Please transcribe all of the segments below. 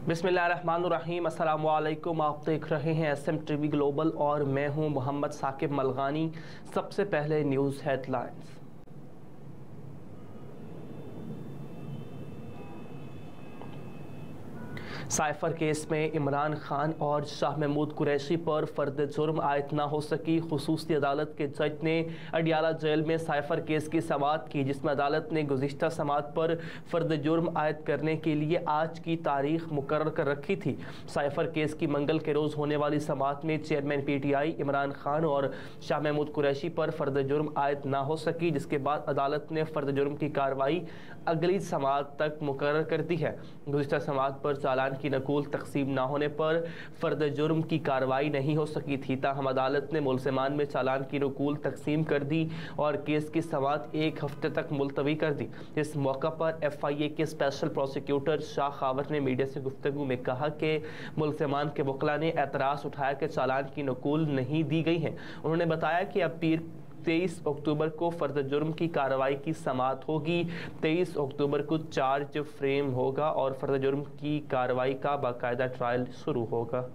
बिस्मिल्लाहिर्रहमानिर्रहीम, अस्सलामु अलैकुम। आप देख रहे हैं SMTV ग्लोबल और मैं हूं मोहम्मद साकिब मलगानी। सबसे पहले न्यूज़ हेडलाइंस। साइफर केस में इमरान खान और शाह महमूद कुरैशी पर फर्द जुर्म आयद ना हो सकी। खुसूसी अदालत के जज ने अडियाला जेल में साइफर केस की समाअत की, जिसमें अदालत ने गुज़िश्ता समाअत पर फर्द जुर्म आयद करने के लिए आज की तारीख मुकर्रर कर रखी थी। साइफर केस की मंगल के रोज़ होने वाली समाअत में चेयरमैन PTI इमरान खान और शाह महमूद कुरैशी पर फर्द जुर्म आयद ना हो सकी, जिसके बाद अदालत ने फर्द जुर्म की कार्रवाई अगली समाअत तक मुकर्रर कर दी है। गुज़िश्ता समाअत पर चालान की नकूल तकसीम न होने पर फर्द जुर्म की कार्रवाई नहीं हो सकी थी। ताहम अदालत ने मुलज़िमान में चालान की नकूल तकसीम कर दी और केस की समाअत एक हफ्ते तक मुलतवी कर दी। इस मौका पर FIA के स्पेशल प्रोसिक्यूटर शाह खावर ने मीडिया से गुफ्तगू में कहा कि मुलज़िमान के वकला ने एतराज़ उठाया कि चालान की नकूल नहीं दी गई है। उन्होंने बताया कि अब 23 अक्टूबर को फर्द जुर्म की कार्रवाई की समाअत होगी। 23 अक्टूबर को चार्ज फ्रेम होगा और फर्द जुर्म की कार्रवाई का बाकायदा ट्रायल शुरू होगा।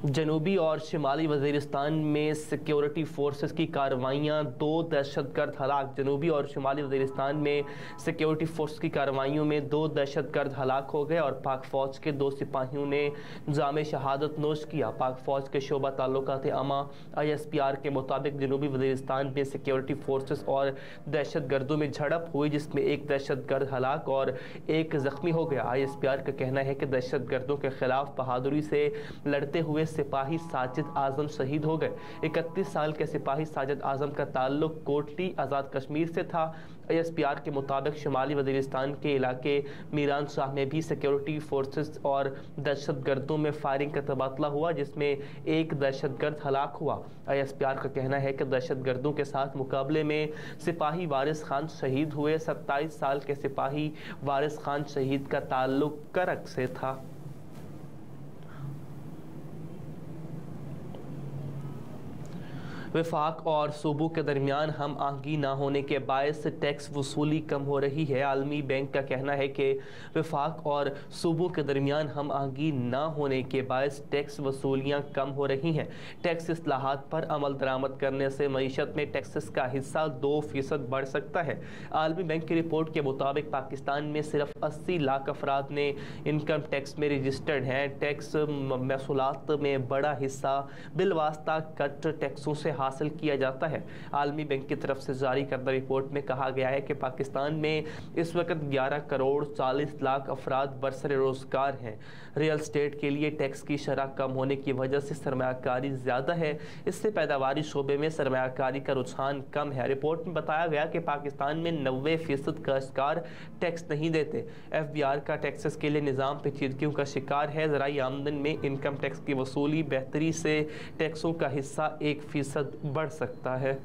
जनूबी और शिमाली वज़ीरिस्तान में सिक्योरिटी फोर्सेस की कार्रवाइयाँ, 2 दहशतगर्द हलाक। जनूबी और शिमाली वज़ीरिस्तान में सिक्योरिटी फोर्स की कार्रवाइयों में 2 दहशतगर्द हलाक हो गए और पाक फ़ौज के 2 सिपाहियों ने जामे शहादत नोश किया। पाक फ़ौज के शोबा ताल्लुकात आमा ISPR के मुताबिक जनूबी वज़ीरिस्तान में सिक्योरिटी फोर्सेस और दहशतगर्दों में झड़प हुई, जिसमें 1 दहशतगर्द हलाक और 1 ज़ख्मी हो गया। ISPR का कहना है कि दहशतगर्दों के खिलाफ बहादुरी से लड़ते हुए सिपाही साजिद आजम शहीद हो गए। 31 साल के सिपाही साजिद आजम का ताल्लुक कोटली आज़ाद कश्मीर से था। ISPR के मुताबिक शुमाली वज़ीरिस्तान के इलाके मीरान शाह में भी सिक्योरिटी फोर्सेस और दहशतगर्दों में फायरिंग का तबादला हुआ, जिसमें 1 दहशतगर्द हलाक हुआ। ISPR का कहना है कि दहशतगर्दों के साथ मुकाबले में सिपाही वारिस खान शहीद हुए। 27 साल के सिपाही वारिस खान शहीद का ताल्लुक करक से था। वफाक और सूबों के दरमियान हम आहंगी ना होने के बायस टैक्स वसूली कम हो रही है। आलमी बैंक का कहना है कि वफाक और सूबों के दरमियान हम आहंगी ना होने के बायस टैक्स वसूलियाँ कम हो रही हैं। टैक्स इस्लाहात पर अमल दरामद करने से मईशत में टैक्सेस का हिस्सा 2% बढ़ सकता है। आलमी बैंक की रिपोर्ट के मुताबिक पाकिस्तान में सिर्फ 80 लाख अफराद ने इनकम टैक्स में रजिस्टर्ड हैं। टैक्स महसूलात में बड़ा हिस्सा बिलवास्ता कट टैक्सों से हासिल किया जाता है। आलमी बैंक की तरफ से जारी करदा रिपोर्ट में कहा गया है कि पाकिस्तान में इस वक्त 11 करोड़ 40 लाख अफराद बरसर रोजगार हैं। रियल स्टेट के लिए टैक्स की शरह कम होने की वजह से सरमायाकारी ज़्यादा है। इससे पैदावारी शोबे में सरमायाकारी का रुझान कम है। रिपोर्ट में बताया गया कि पाकिस्तान में 90% काश्तकार टैक्स नहीं देते। FBR का टैक्सेस के लिए निज़ाम पेचीदगियों का शिकार है। ज़राई आमदन में इनकम टैक्स की वसूली बेहतरी से टैक्सों का हिस्सा 1% बढ़ सकता है।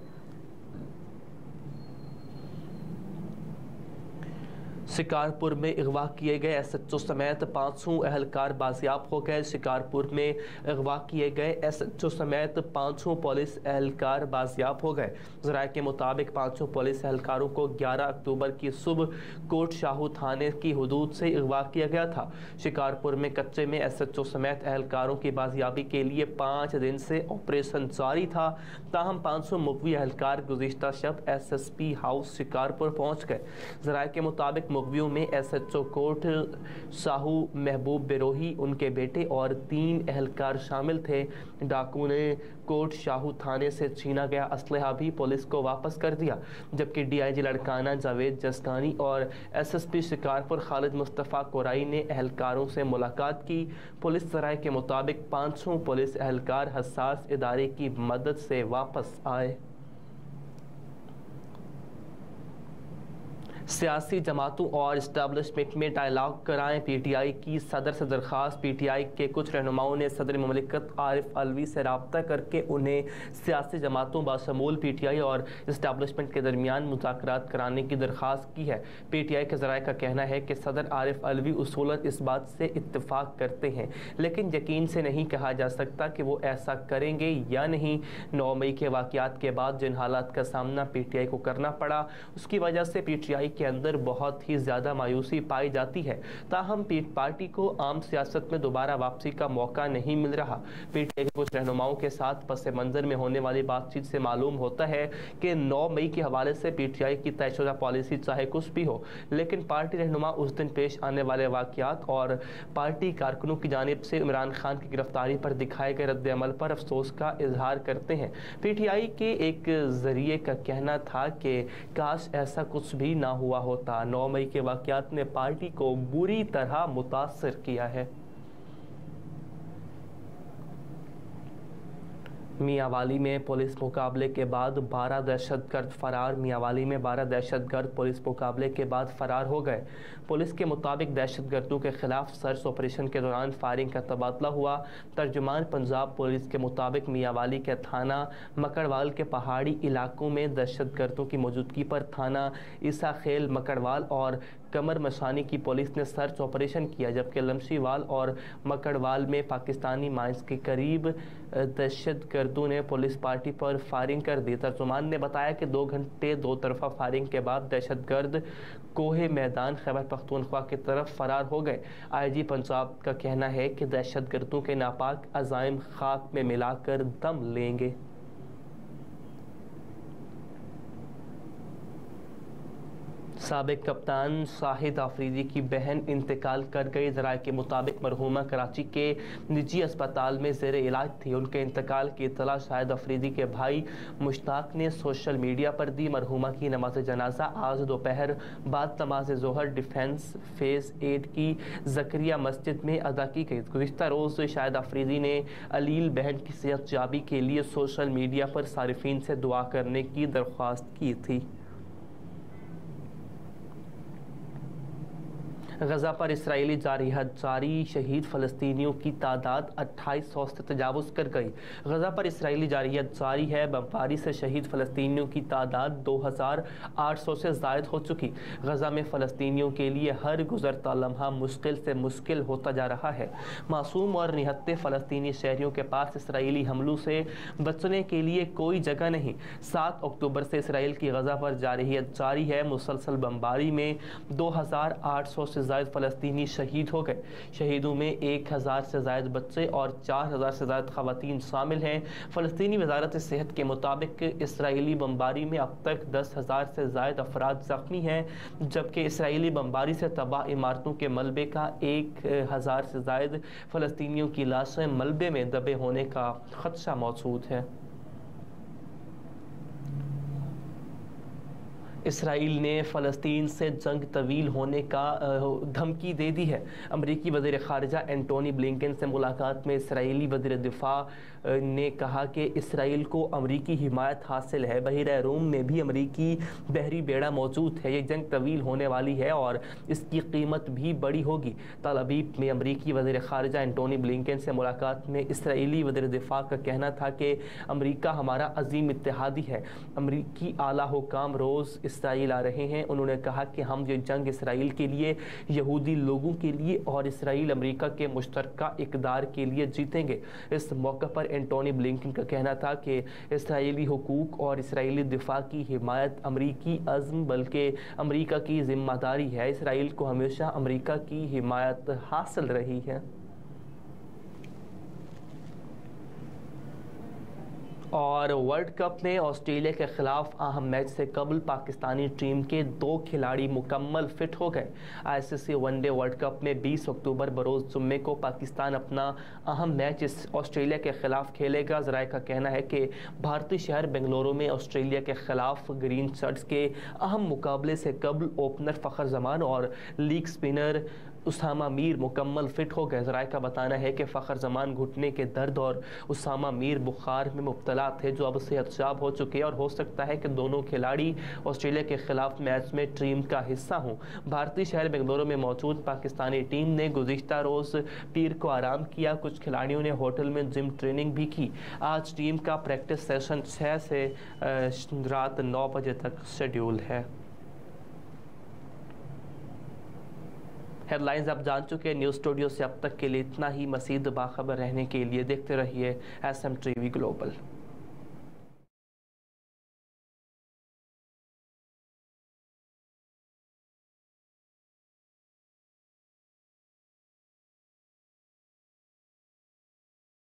शिकारपुर में अगवा किए गए SHO समेत 500 अहलकार बाजियाब हो गए। शिकारपुर में अगवा किए गए SHO समेत 500 पुलिस अहलकार बाजियाब हो गए। ज़राए के मुताबिक 500 पुलिस अहलकारों को 11 अक्टूबर की सुबह कोट शाहू थाने की हदूद से अगवा किया गया था। शिकारपुर में कच्चे में SHO समेत अहलकारों की बाजियाबी के लिए 5 दिन से ऑपरेशन जारी था। ताहम 500 मुगवी अहलकार गुज़िश्ता शब SSP हाउस शिकारपुर पहुँच गए। ज़राए के मुताबिक मुगवियों में SHO कोट शाहू महबूब बिरोही, उनके बेटे और 3 अहलकार शामिल थे। डाकू ने कोट शाहू थाने से छीना गया असलहा भी पुलिस को वापस कर दिया, जबकि DIG लड़काना जावेद जसकानी और SSP शिकारपुर खालिद मुस्तफ़ा कोराई ने अहलकारों से मुलाकात की। पुलिस ज़राए के मुताबिक 500 पुलिस अहलकार हसास इदारे की मदद से वापस आए। सियासी जमातों और इस्टेब्लिशमेंट में डायलॉग कराएं, PTI की सदर से दरख्वास्त। PTI के कुछ रहनुमाओं ने सदर ममलिकत आरिफ अलवी से रब्ता करके उन्हें सियासी जमातों बाशमूल PTI और इस्टेब्लिशमेंट के दरमियान मुज़ाकरात कराने की दरख्वास्त की है। PTI के ज़राए का कहना है कि सदर आरिफ अलवी उसूलन इस बात से इत्तफाक करते हैं, लेकिन यकीन से नहीं कहा जा सकता कि वो ऐसा करेंगे या नहीं। 9 मई के वाक़यात के बाद जिन हालात का सामना PTI को करना पड़ा, उसकी वजह से PTI के अंदर बहुत ही ज़्यादा मायूसी पाई जाती है। ताहम पार्टी को आम सियासत में दोबारा वापसी का मौका नहीं मिल रहा। पीटीआई के कुछ रहनुमाओं के साथ पस मंजर में होने वाली बातचीत से मालूम होता है कि 9 मई के हवाले से पीटीआई की तयशुदा पॉलिसी चाहे कुछ भी हो, लेकिन पार्टी रहनुमा उस दिन पेश आने वाले वाक़यात और पार्टी कारकुनों की जानिब से इमरान खान की गिरफ्तारी पर दिखाए गए रद्द अमल पर अफसोस का इजहार करते हैं। पीटीआई के एक जरिए का कहना था कि काश ऐसा कुछ भी ना हुआ होता। 9 मई के वाक़यात ने पार्टी को बुरी तरह मुतासर किया है। मियांवाली में पुलिस मुकाबले के बाद 12 दहशतगर्द फरार। मियांवाली में 12 दहशतगर्द पुलिस मुकाबले के बाद फरार हो गए। पुलिस के मुताबिक दहशतगर्दों के खिलाफ सर्च ऑपरेशन के दौरान फायरिंग का तबादला हुआ। तर्जुमान पंजाब पुलिस के मुताबिक मियांवाली के थाना मकड़वाल के पहाड़ी इलाकों में दहशतगर्दों की मौजूदगी पर थाना ईसा खेल मकड़वाल और कमर मशानी की पुलिस ने सर्च ऑपरेशन किया, जबकि लमशीवाल और मकड़वाल में पाकिस्तानी माइंस के करीब दहशतगर्दों ने पुलिस पार्टी पर फायरिंग कर दी। तर्जुमान ने बताया कि 2 घंटे 2 तरफा फायरिंग के बाद दहशतगर्द कोहे मैदान खैबर पख्तूनख्वा की तरफ फरार हो गए। आईजी पंजाब का कहना है कि दहशतगर्दों के नापाक अज़ाइम खाक में मिलाकर दम लेंगे। साबिक कप्तान शाहिद आफरीदी की बहन इंतकाल कर गई। ज़राए के मुताबिक मरहूमा कराची के निजी अस्पताल में ज़ेर इलाज थी। उनके इंतकाल की इत्तला शाहिद आफरीदी के भाई मुश्ताक ने सोशल मीडिया पर दी। मरहूमा की नमाज जनाजा आज दोपहर बाद नमाज ज़ोहर डिफेंस फेज़ 8 की ज़करिया मस्जिद में अदा की गई। गुज़िश्ता रोज़ शाहिद आफरीदी ने अलील बहन की सेहत याबी के लिए सोशल मीडिया पर सारिफीन से दुआ करने की दरख्वास्त की थी। गज़ा पर इसराइली जारहियत जारी। शहीद फ़लस्तीनियों की तादाद 2800 से तजावुज़ कर गई। गज़ा पर इसराइली जारहियत जारी है। बमबारी से शहीद फ़लस्तीनियों की तादाद 2800 से ज़ायद हो चुकी। गज़ा में फ़लस्तीनियों के लिए हर गुज़रता लम्हा मुश्किल से मुश्किल होता जा रहा है। मासूम और निहत्ते फ़लस्तीनी शहरियों के पास इसराइली हमलों से बचने के लिए कोई जगह नहीं। 7 अक्टूबर से इसराइल की गज़ा पर जारहियत जारी है। मुसलसल बमबारी में 2800 से ज़ायद फ़लस्तीनी शहीद हो गए। शहीदों में 1000 से ज़ायद बच्चे और 4000 से ज़ायद ख़वातीन शामिल हैं। फ़लस्तीनी वज़ारत सेहत के मुताबिक इसराइली बमबारी में अब तक 10,000 से ज़ायद अफराद ज़ख्मी हैं, जबकि इसराइली बमबारी से तबाह इमारतों के मलबे का 1000 से ज़ायद फ़लस्तीनियों की लाशें मलबे में दबे होने का ख़दशा मौजूद है। इसराइल ने फ़लस्तीन से जंग तवील होने का धमकी दे दी है। अमरीकी वज़ीर ख़ारिजा एंटोनी ब्लिंकन से मुलाकात में इसराइली वज़ीर दिफ़ा ने कहा कि इसराइल को अमरीकी हिमायत हासिल है। बहरा रूम में भी अमरीकी बहरी बेड़ा मौजूद है। ये जंग तवील होने वाली है और इसकी कीमत भी बड़ी होगी। तल अवीव में अमरीकी वज़ीर ख़ारिजा एंटोनी ब्लिंकन से मुलाकात में इसराइली वज़ीर दिफ़ा का कहना था कि अमरीका हमारा अजीम इत्तेहादी है। अमरीकी आला हुकाम रोज़ इसराइल आ रहे हैं। उन्होंने कहा कि हम ये जंग इसराइल के लिए, यहूदी लोगों के लिए और इसराइल अमरीका के मुश्तरका इक़दार के लिए जीतेंगे। इस मौके पर एंटोनी ब्लिंकन का कहना था कि इसराइली हुकूक और इसराइली दिफा की हिमायत अमरीकी अज़्म बल्कि अमरीका की जिम्मेदारी है। इसराइल को हमेशा अमरीका की हिमायत हासिल रही है। और वर्ल्ड कप में ऑस्ट्रेलिया के खिलाफ अहम मैच से कबल पाकिस्तानी टीम के 2 खिलाड़ी मुकम्मल फिट हो गए। आईसीसी वनडे वर्ल्ड कप में 20 अक्टूबर बरोज़ जुम्मे को पाकिस्तान अपना अहम मैच इस ऑस्ट्रेलिया के खिलाफ खेलेगा। ज़राए का कहना है कि भारतीय शहर बेंगलुरु में ऑस्ट्रेलिया के खिलाफ ग्रीन शर्ट्स के अहम मुकाबले से कबल ओपनर फ़खर जमान और लीग स्पिनर उसामा मीर मुकम्मल फिट हो गए। ज़राए का बताना है कि फ़खर जमान घुटने के दर्द और उसामा मीर बुखार में मुब्तला थे, जो अब सेहतयाब हो चुके हैं और हो सकता है कि दोनों खिलाड़ी ऑस्ट्रेलिया के खिलाफ मैच में टीम का हिस्सा हों। भारतीय शहर बेंगलुरु में मौजूद पाकिस्तानी टीम ने गुज़िश्ता रोज़ पीर को आराम किया। कुछ खिलाड़ियों ने होटल में जिम ट्रेनिंग भी की। आज टीम का प्रैक्टिस सेशन 6 से रात 9 बजे तक शेड्यूल है। हेडलाइंस आप जान चुके हैं। न्यूज़ स्टूडियो से अब तक के लिए इतना ही। मज़ीद बाखबर रहने के लिए देखते रहिए SM TV ग्लोबल।